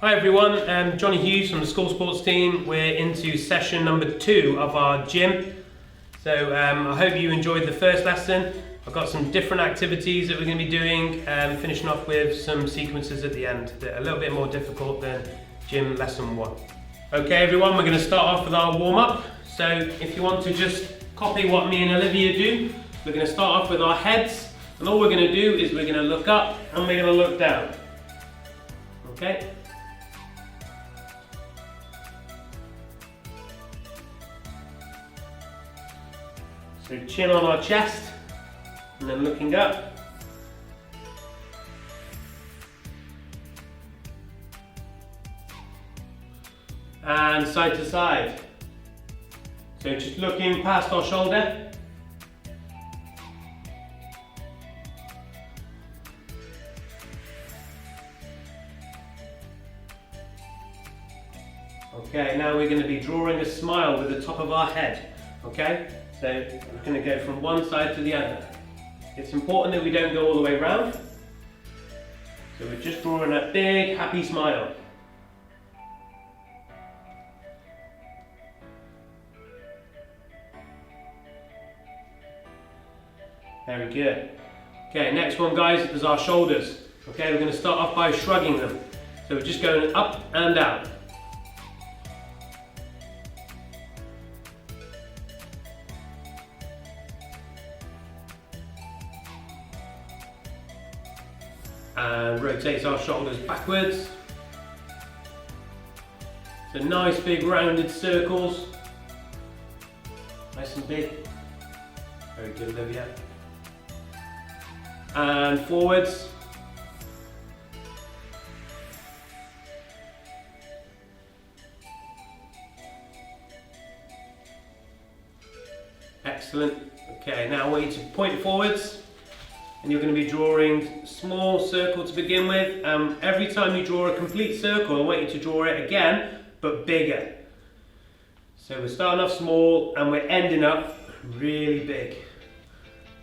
Hi everyone, Jonny Hughes from the school sports team. We're into session number 2 of our gym. So I hope you enjoyed the first lesson. I've got some different activities that we're going to be doing, finishing off with some sequences at the end that are a little bit more difficult than gym lesson 1. Okay everyone, we're going to start off with our warm-up. So if you want to just copy what me and Olivia do, we're going to start off with our heads, and all we're going to do is we're going to look up and we're going to look down. Okay? So chin on our chest, and then looking up. And side to side. So just looking past our shoulder. Okay, now we're going to be drawing a smile with the top of our head. Okay? So we're going to go from one side to the other. It's important that we don't go all the way around. So we're just drawing a big happy smile. Very good. Okay, next one guys is our shoulders. Okay, we're going to start off by shrugging them. So we're just going up and down. And rotates our shoulders backwards. So nice big rounded circles. Nice and big. Very good, Olivia. And forwards. Excellent. Okay, now I want you to point forwards. And you're going to be drawing small circle to begin with. Every time you draw a complete circle, I want you to draw it again, but bigger. So we're starting off small and we're ending up really big.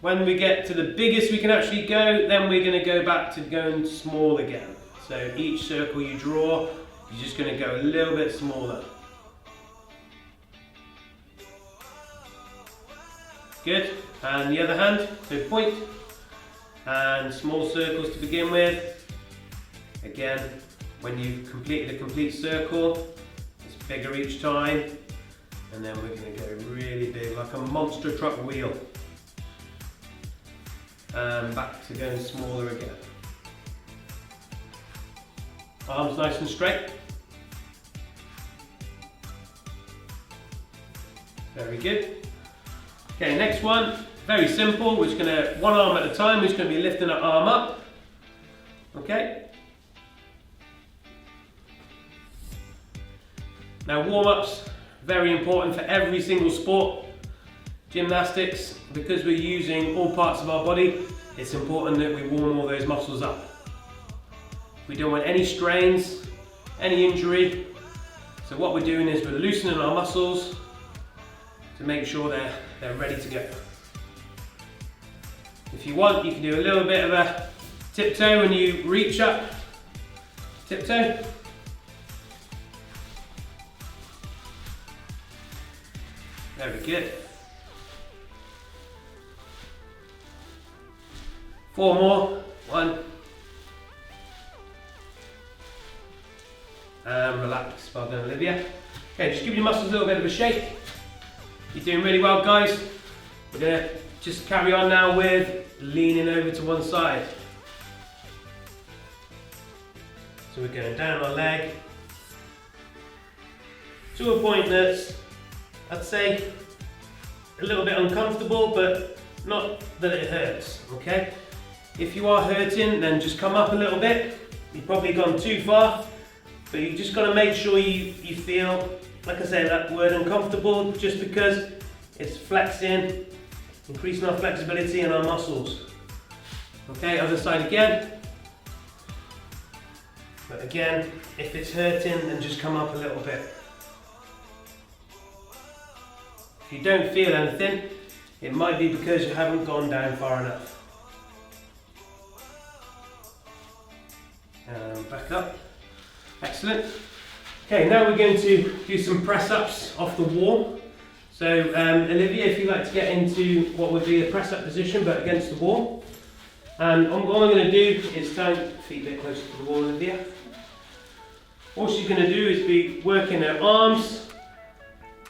When we get to the biggest we can actually go, then we're going to go back to going small again. So each circle you draw, you're just going to go a little bit smaller. Good. And the other hand, so point. And small circles to begin with. Again, when you've completed a complete circle, it's bigger each time. And then we're going to go really big, like a monster truck wheel. And back to going smaller again. Arms nice and straight. Very good. Okay, next one. Very simple, we're just going to, one arm at a time, we're just going to be lifting our arm up. Okay? Now warm-ups, very important for every single sport. Gymnastics, because we're using all parts of our body, it's important that we warm all those muscles up. We don't want any strains, any injury. So what we're doing is we're loosening our muscles to make sure they're ready to go. If you want, you can do a little bit of a tiptoe when you reach up. Tiptoe. Very good. 4 more. 1. And relax. Well done, Olivia. Okay, just give your muscles a little bit of a shake. You're doing really well, guys. We're going to just carry on now with leaning over to one side. So we're going down our leg to a point that's, I'd say, a little bit uncomfortable, but not that it hurts, okay? If you are hurting, then just come up a little bit. You've probably gone too far, but you just got to make sure you feel, like I say, that word uncomfortable, just because it's flexing, increasing our flexibility in our muscles. Okay, other side again. But again, if it's hurting, then just come up a little bit. If you don't feel anything, it might be because you haven't gone down far enough. Back up. Excellent. Okay, now we're going to do some press-ups off the wall. So Olivia, if you'd like to get into what would be a press-up position, but against the wall. And all I'm going to do is turn feet a bit closer to the wall, Olivia. All she's going to do is be working her arms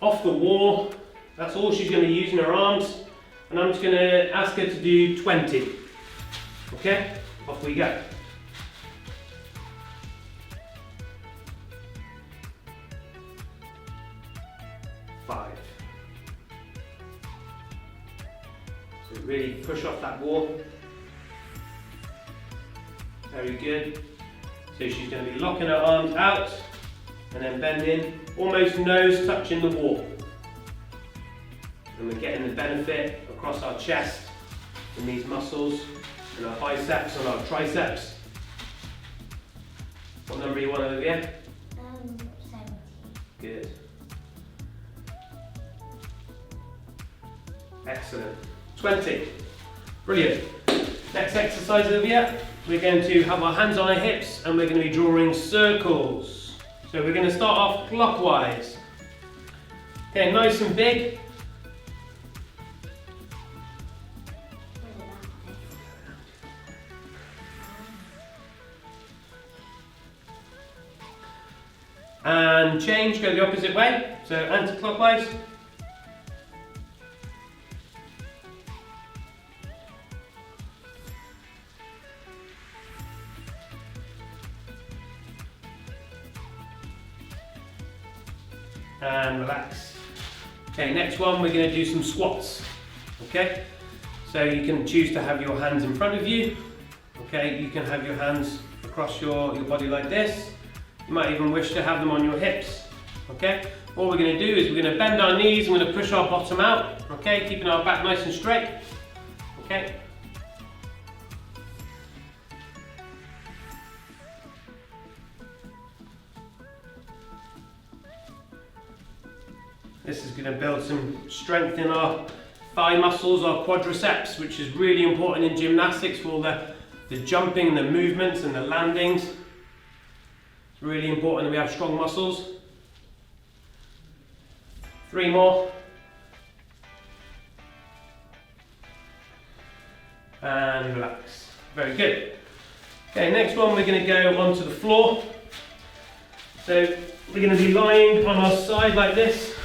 off the wall. That's all she's going to use in her arms. And I'm just going to ask her to do 20. Okay, off we go. Five. So really push off that wall. Very good. So she's going to be locking her arms out and then bending, almost nose touching the wall. And we're getting the benefit across our chest in these muscles, and our biceps and our triceps. What number you want, Olivia? 70. Good. Excellent. 20. Brilliant. Next exercise, Olivia. We're going to have our hands on our hips and we're going to be drawing circles. So we're going to start off clockwise. Okay, nice and big. And change, go the opposite way. So anti-clockwise. And relax. Okay, next one we're going to do some squats. Okay, so you can choose to have your hands in front of you. Okay, you can have your hands across your body like this. You might even wish to have them on your hips. Okay, what we're going to do is we're going to bend our knees and we're going to push our bottom out. Okay, keeping our back nice and straight. Okay. This is going to build some strength in our thigh muscles, our quadriceps, which is really important in gymnastics for all the jumping, the movements and the landings. It's really important that we have strong muscles. 3 more. And relax. Very good. Okay, next one we're going to go onto the floor. So we're going to be lying on our side like this.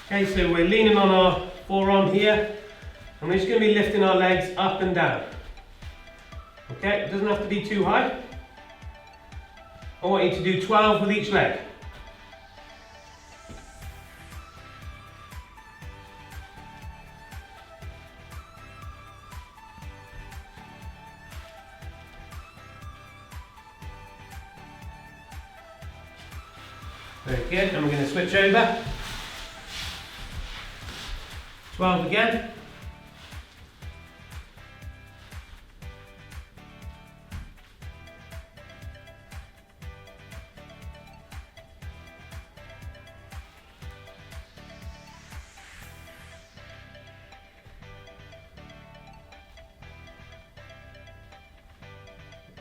Okay, so we're leaning on our forearm here, and we're just going to be lifting our legs up and down. Okay, it doesn't have to be too high. I want you to do 12 with each leg. Very good, and we're going to switch over. 12 again.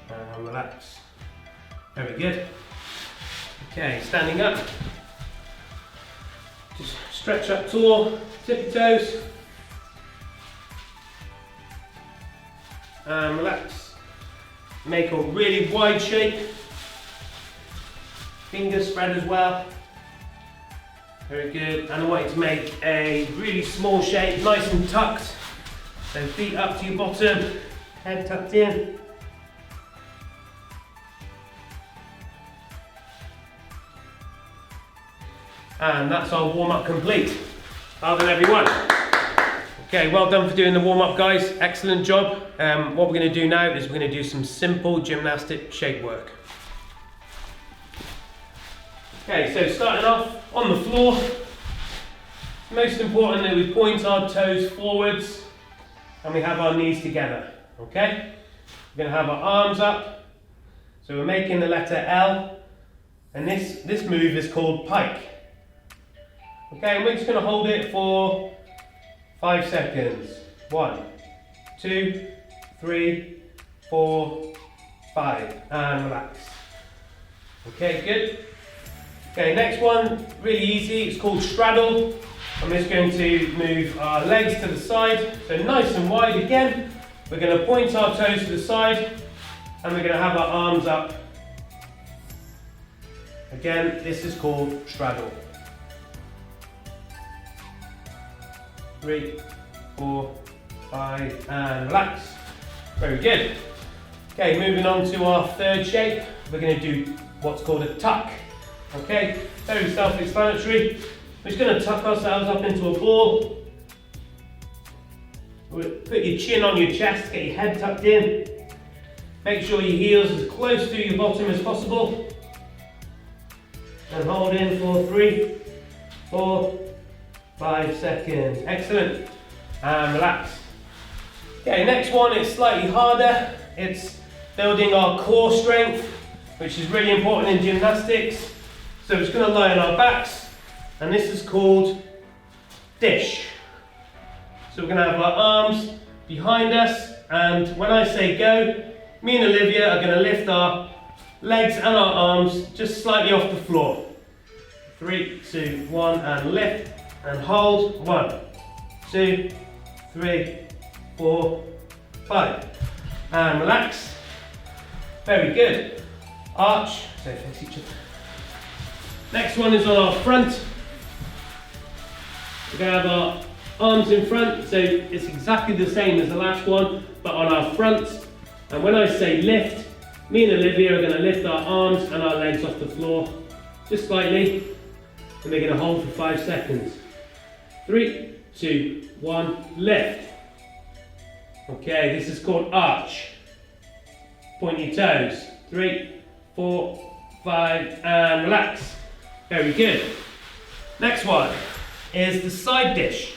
And relax. Very good. Okay, standing up. Just stretch up tall, tip your toes. And relax. Make a really wide shape. Fingers spread as well. Very good. And I want you to make a really small shape, nice and tucked. So feet up to your bottom, head tucked in. And that's our warm-up complete. Well done, everyone. Okay, well done for doing the warm-up, guys. Excellent job. What we're going to do now is we're going to do some simple gymnastic shape work. Okay, so starting off on the floor. Most important that we point our toes forwards and we have our knees together. Okay? We're going to have our arms up. So we're making the letter L. And this move is called pike. Okay, and we're just going to hold it for 5 seconds. 1, 2, 3, 4, 5, and relax. Okay, good. Okay, next one, really easy, it's called straddle. I'm just going to move our legs to the side, so nice and wide again. We're going to point our toes to the side, and we're going to have our arms up. Again, this is called straddle. 3, 4, 5, and relax. Very good. Okay, moving on to our third shape, we're going to do what's called a tuck. Okay, very self-explanatory. We're just going to tuck ourselves up into a ball. Put your chin on your chest, get your head tucked in. Make sure your heels as close to your bottom as possible. And hold in for 3, 4, 5 seconds. Excellent. And relax. Okay, next one is slightly harder. It's building our core strength, which is really important in gymnastics. So we're just going to lie on our backs, and this is called dish. So we're going to have our arms behind us, and when I say go, me and Olivia are going to lift our legs and our arms just slightly off the floor. 3, 2, 1, and lift, and hold. 1, 2, 3, 4, 5. And relax. Very good. Arch, so face each other. Next one is on our front. We're going to have our arms in front, so it's exactly the same as the last one, but on our front. And when I say lift, me and Olivia are going to lift our arms and our legs off the floor, just slightly, and we're going to hold for 5 seconds. 3, 2, 1, lift. Okay, this is called arch. Point your toes. 3, 4, 5, and relax. Very good. Next one is the side dish.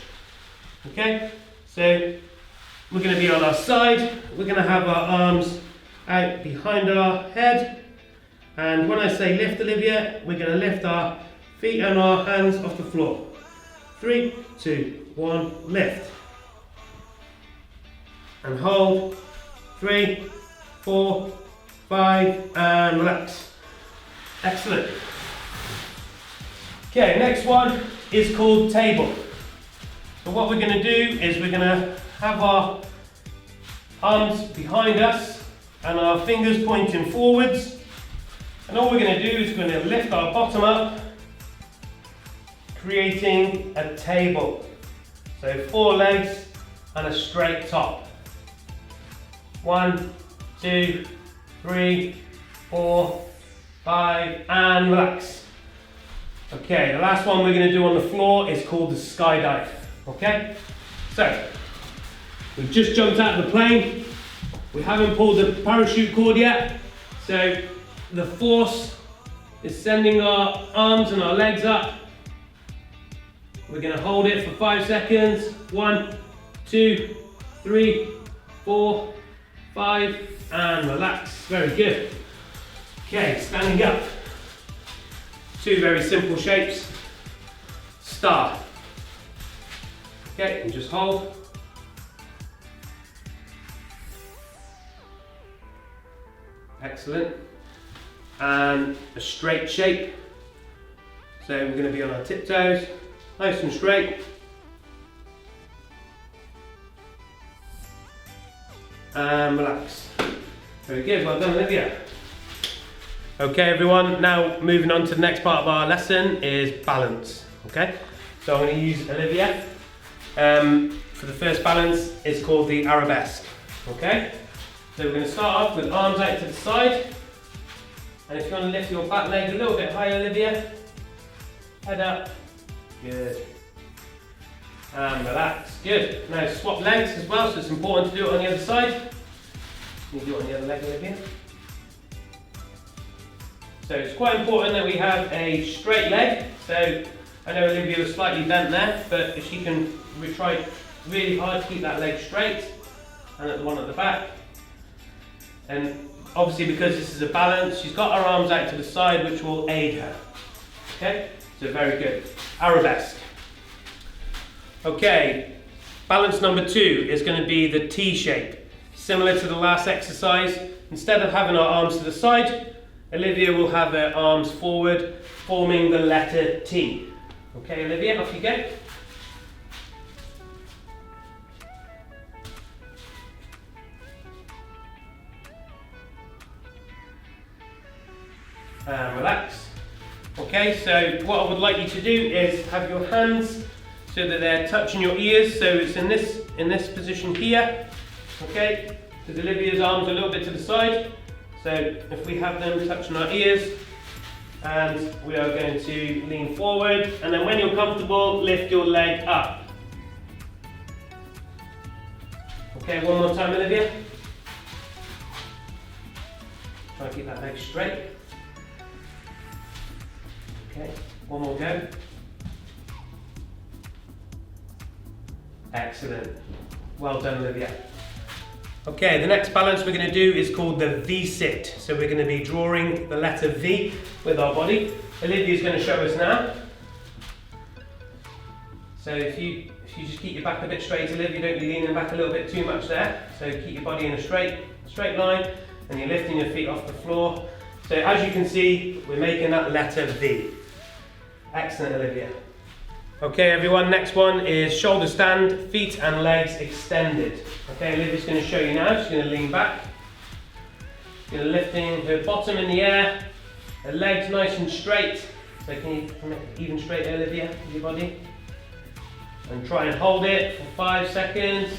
Okay, so we're going to be on our side. We're going to have our arms out behind our head. And when I say lift, Olivia, we're going to lift our feet and our hands off the floor. 3, 2, 1, lift. And hold. 3, 4, 5, and relax. Excellent. Okay, next one is called table. So what we're going to do is we're going to have our arms behind us and our fingers pointing forwards. And all we're going to do is we're going to lift our bottom up, creating a table. So 4 legs and a straight top. 1, 2, 3, 4, 5, and relax. Okay, the last one we're going to do on the floor is called the skydive. Okay, so we've just jumped out of the plane. We haven't pulled the parachute cord yet, so the force is sending our arms and our legs up. We're going to hold it for 5 seconds. 1, 2, 3, 4, 5, and relax. Very good. Okay, standing up. 2 very simple shapes. Star. Okay, and just hold. Excellent. And a straight shape. So we're going to be on our tiptoes, nice and straight. And relax. Very good, well done, Olivia. Okay everyone, now moving on to the next part of our lesson is balance. Okay, so I'm going to use Olivia. For the first balance, it's called the arabesque. Okay, so we're going to start off with arms out to the side. And if you want to lift your back leg a little bit higher, Olivia, head up, good. And relax, good. Now swap legs as well, so it's important to do it on the other side. You do it on the other leg, Olivia. So it's quite important that we have a straight leg. So I know Olivia was slightly bent there, but if she can try really hard to keep that leg straight, and at the one at the back. And obviously because this is a balance, she's got her arms out to the side, which will aid her. Okay, so very good. Arabesque. Okay, balance number 2 is going to be the T shape. Similar to the last exercise, instead of having our arms to the side, Olivia will have her arms forward, forming the letter T. Okay, Olivia, off you go. And relax. Okay, so what I would like you to do is have your hands so that they're touching your ears. So it's in this position here. Okay, because Olivia's arms are a little bit to the side. So if we have them touching our ears, and we are going to lean forward, and then when you're comfortable, lift your leg up. Okay, one more time, Olivia. Try and keep that leg straight. Okay, one more go. Excellent. Well done, Olivia. Okay, the next balance we're going to do is called the V-sit. So we're going to be drawing the letter V with our body. Olivia's going to show us now. So if you just keep your back a bit straight, Olivia, don't be leaning back a little bit too much there. So keep your body in a straight line, and you're lifting your feet off the floor. So as you can see, we're making that letter V. Excellent, Olivia. Okay, everyone, next one is shoulder stand, feet and legs extended. Okay, Olivia's going to show you now. She's going to lean back. She's going to lifting her bottom in the air, her legs nice and straight. So can you make it even straight, Olivia, with your body? And try and hold it for 5 seconds.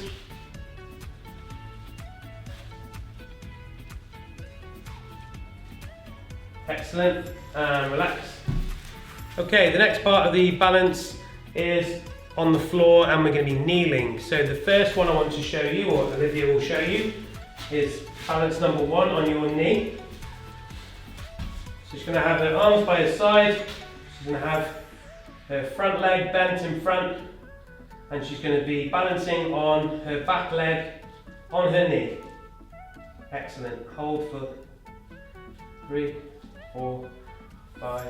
Excellent, and relax. Okay, the next part of the balance is on the floor, and we're going to be kneeling. So the first one I want to show you, or Olivia will show you, is balance number 1 on your knee. So she's going to have her arms by her side, she's going to have her front leg bent in front, and she's going to be balancing on her back leg on her knee. Excellent. Hold for 3, 4, 5.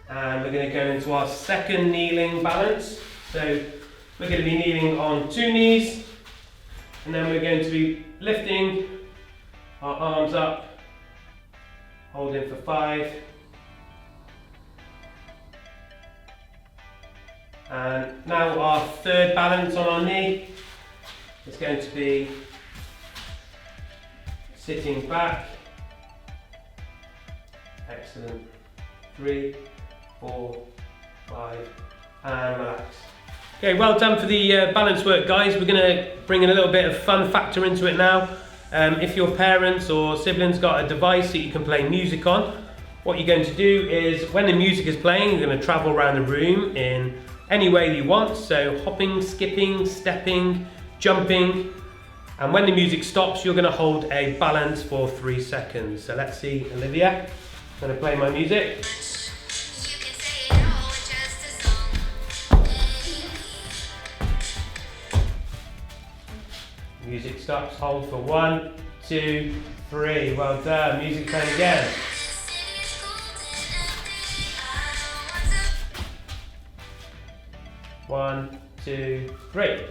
And we're going to go into our second kneeling balance. So we're going to be kneeling on 2 knees, and then we're going to be lifting our arms up, holding for 5. And now our third balance on our knee is going to be sitting back. Excellent. 3, 4, 5, and relax. Okay, well done for the balance work, guys. We're going to bring in a little bit of fun factor into it now. If your parents or siblings got a device that you can play music on, what you're going to do is when the music is playing, you're going to travel around the room in any way you want. So hopping, skipping, stepping, jumping. And when the music stops, you're going to hold a balance for 3 seconds. So let's see, Olivia. I'm going to play my music. Music stops, hold for 1, 2, 3. Well done. Music playing again. One, 2, 3.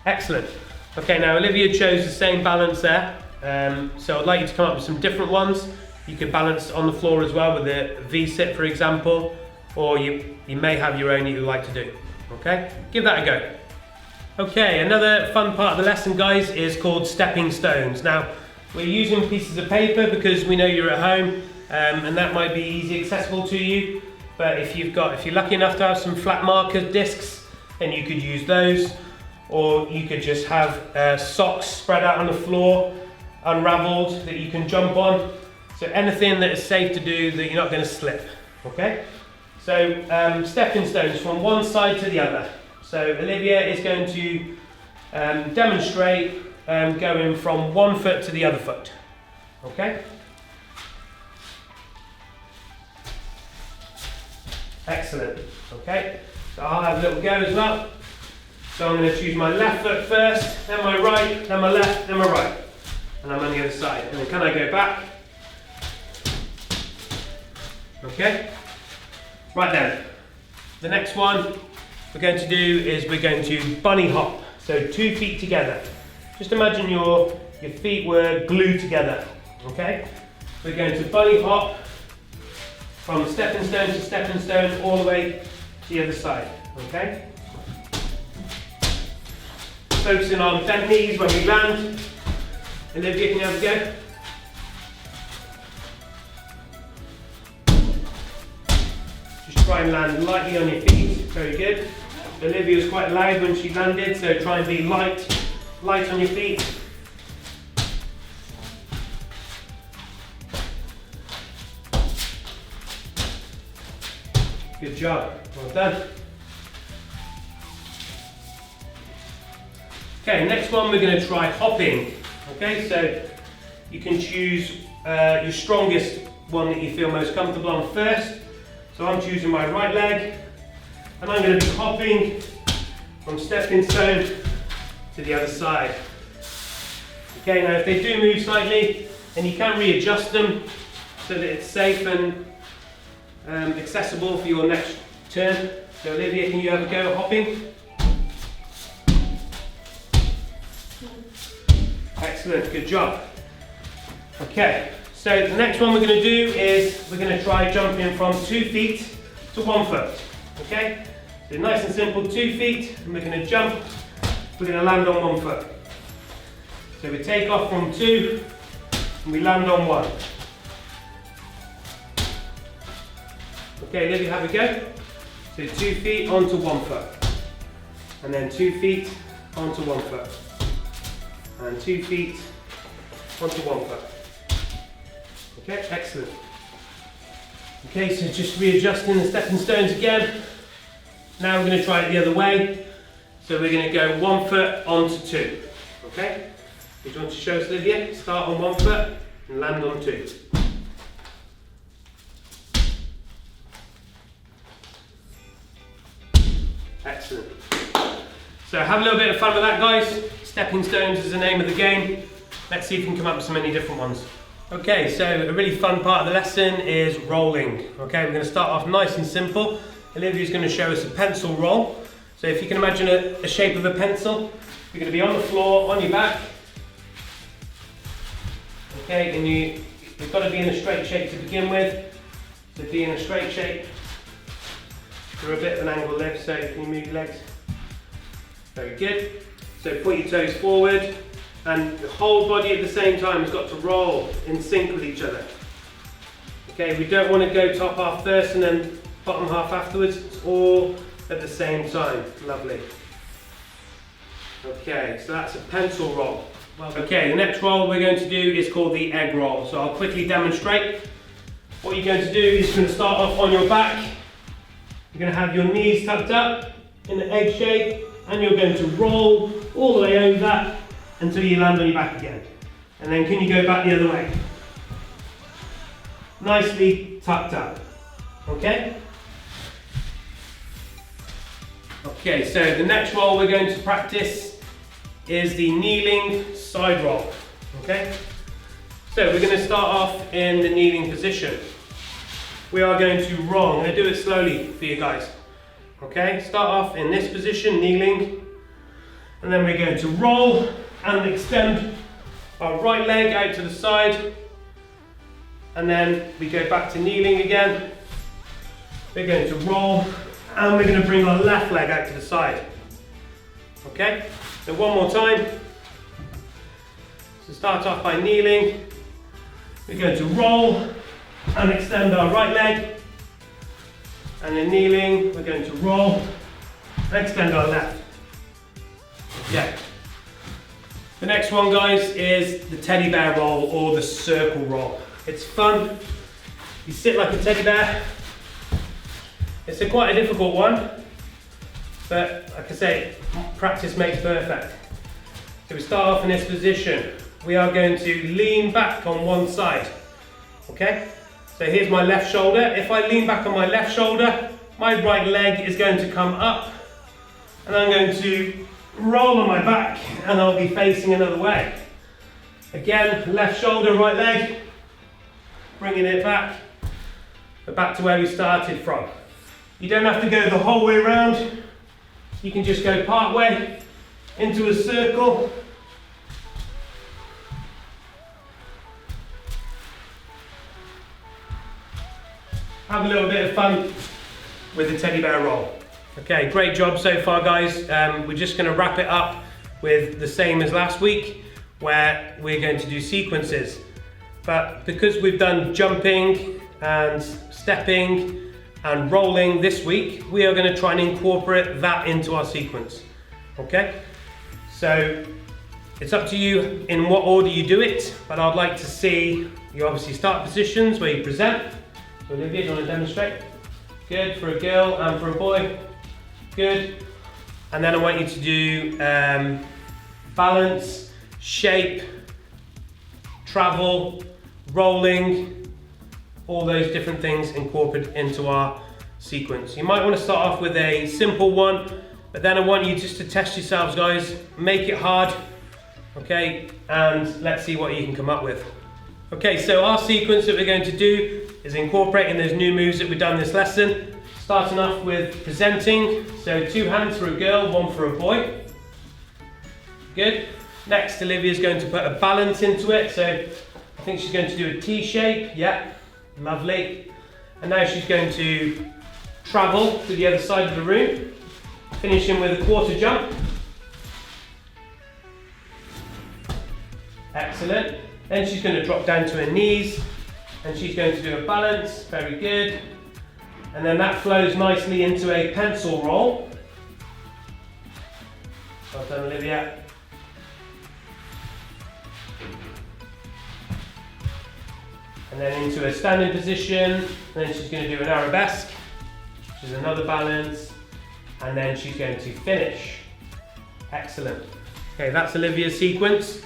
Excellent. Okay, now Olivia chose the same balance there. So I'd like you to come up with some different ones. You could balance on the floor as well with a V-sit, for example, or you may have your own that you like to do. Okay, give that a go. Okay, another fun part of the lesson, guys, is called stepping stones. Now, we're using pieces of paper because we know you're at home, and that might be easy accessible to you. But if you're lucky enough to have some flat marker discs, then you could use those, or you could just have socks spread out on the floor, unraveled, that you can jump on. So anything that is safe to do that you're not going to slip. Okay. So stepping stones from one side to the other. So Olivia is going to demonstrate going from one foot to the other foot. Okay? Excellent. Okay, so I'll have a little go as well. So I'm going to choose my left foot first, then my right, then my left, then my right. And I'm on the other side. And then can I go back? Okay? Right then, the next one we're going to do is we're going to bunny hop. So 2 feet together. just imagine your feet were glued together, okay? We're going to bunny hop from stepping stone to stepping stone all the way to the other side, okay? Focusing on bent knees when we land. Olivia, can you have a go? Just try and land lightly on your feet, very good. Olivia was quite loud when she landed, so try and be light on your feet. Good job, well done. Okay, next one we're going to try hopping. Okay, so you can choose your strongest one that you feel most comfortable on first. So I'm choosing my right leg, and I'm going to be hopping from stepping stone to the other side. Okay, now if they do move slightly, then you can readjust them so that it's safe and accessible for your next turn. So Olivia, can you have a go at hopping? Excellent, good job. Okay, so the next one we're going to do is we're going to try jumping from 2 feet to 1 foot. Okay, so nice and simple, 2 feet, and we're going to jump. We're going to land on 1 foot. So we take off from 2 and we land on 1. Okay, Olivia, have a go. So 2 feet onto 1 foot, and then 2 feet onto 1 foot, and 2 feet onto 1 foot. Okay, excellent. Okay, so just readjusting the stepping stones again. Now we're going to try it the other way. So we're going to go 1 foot onto 2. Okay? Do you want to show us, Olivia? Start on 1 foot and land on 2. Excellent. So have a little bit of fun with that, guys. Stepping stones is the name of the game. Let's see if we can come up with some many different ones. Okay, so a really fun part of the lesson is rolling. Okay, we're going to start off nice and simple. Olivia's going to show us a pencil roll. So if you can imagine a shape of a pencil, you're going to be on the floor, on your back. Okay, and you've got to be in a straight shape to begin with. So be in a straight shape. You're a bit of an angle lift, so can you move your legs? Very good. So point your toes forward, and the whole body at the same time has got to roll in sync with each other. Okay, we don't want to go top half first and then bottom half afterwards. It's all at the same time. Lovely. Okay, so that's a pencil roll. Okay, the next roll we're going to do is called the egg roll. So I'll quickly demonstrate. What you're going to do is you're going to start off on your back. You're going to have your knees tucked up in the egg shape, and you're going to roll all the way over that until you land on your back again. And then can you go back the other way? Nicely tucked up. Okay? Okay, so the next roll we're going to practice is the kneeling side roll. Okay? So we're going to start off in the kneeling position. We are going to roll. I'm going to do it slowly for you guys. Okay, start off in this position, kneeling, and then we're going to roll and extend our right leg out to the side, and then we go back to kneeling again. We're going to roll, and we're going to bring our left leg out to the side. Okay, so one more time. So start off by kneeling. We're going to roll and extend our right leg. And then kneeling, we're going to roll and extend our left. Yeah. The next one, guys, is the teddy bear roll or the circle roll. It's fun. You sit like a teddy bear. It's quite a difficult one, but like I say, practice makes perfect. So we start off in this position. We are going to lean back on one side. Okay? So here's my left shoulder. If I lean back on my left shoulder, my right leg is going to come up, and I'm going to roll on my back, and I'll be facing another way. Again, left shoulder, right leg, bringing it back, but back to where we started from. You don't have to go the whole way around. You can just go part way into a circle, have a little bit of fun with the teddy bear roll. Okay, great job so far, guys. We're just going to wrap it up with the same as last week, where we're going to do sequences. But because we've done jumping and stepping and rolling this week, we are going to try and incorporate that into our sequence. Okay, so it's up to you in what order you do it, but I'd like to see you obviously start positions where you present. So Olivia, do you want to demonstrate? Good, for a girl and for a boy. Good. And then I want you to do balance, shape, travel, rolling, all those different things incorporated into our sequence. You might want to start off with a simple one, but then I want you just to test yourselves, guys. Make it hard, okay? And let's see what you can come up with. Okay, so our sequence that we're going to do is incorporating those new moves that we've done this lesson. Starting off with presenting, so 2 hands for a girl, 1 for a boy. Good. Next, Olivia's going to put a balance into it, so I think she's going to do a T shape. Yeah, lovely. And now she's going to travel to the other side of the room, finishing with a quarter jump. Excellent. Then she's going to drop down to her knees, and she's going to do a balance. Very good. And then that flows nicely into a pencil roll. Well done, Olivia. And then into a standing position. And then she's going to do an arabesque, which is another balance. And then she's going to finish. Excellent. Okay, that's Olivia's sequence.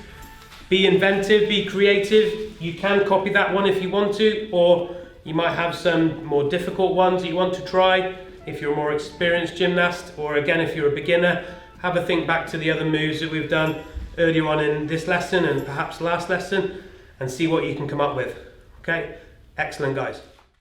Be inventive, be creative. You can copy that one if you want to, or you might have some more difficult ones that you want to try if you're a more experienced gymnast, or again, if you're a beginner, have a think back to the other moves that we've done earlier on in this lesson and perhaps last lesson, and see what you can come up with. Okay, excellent, guys.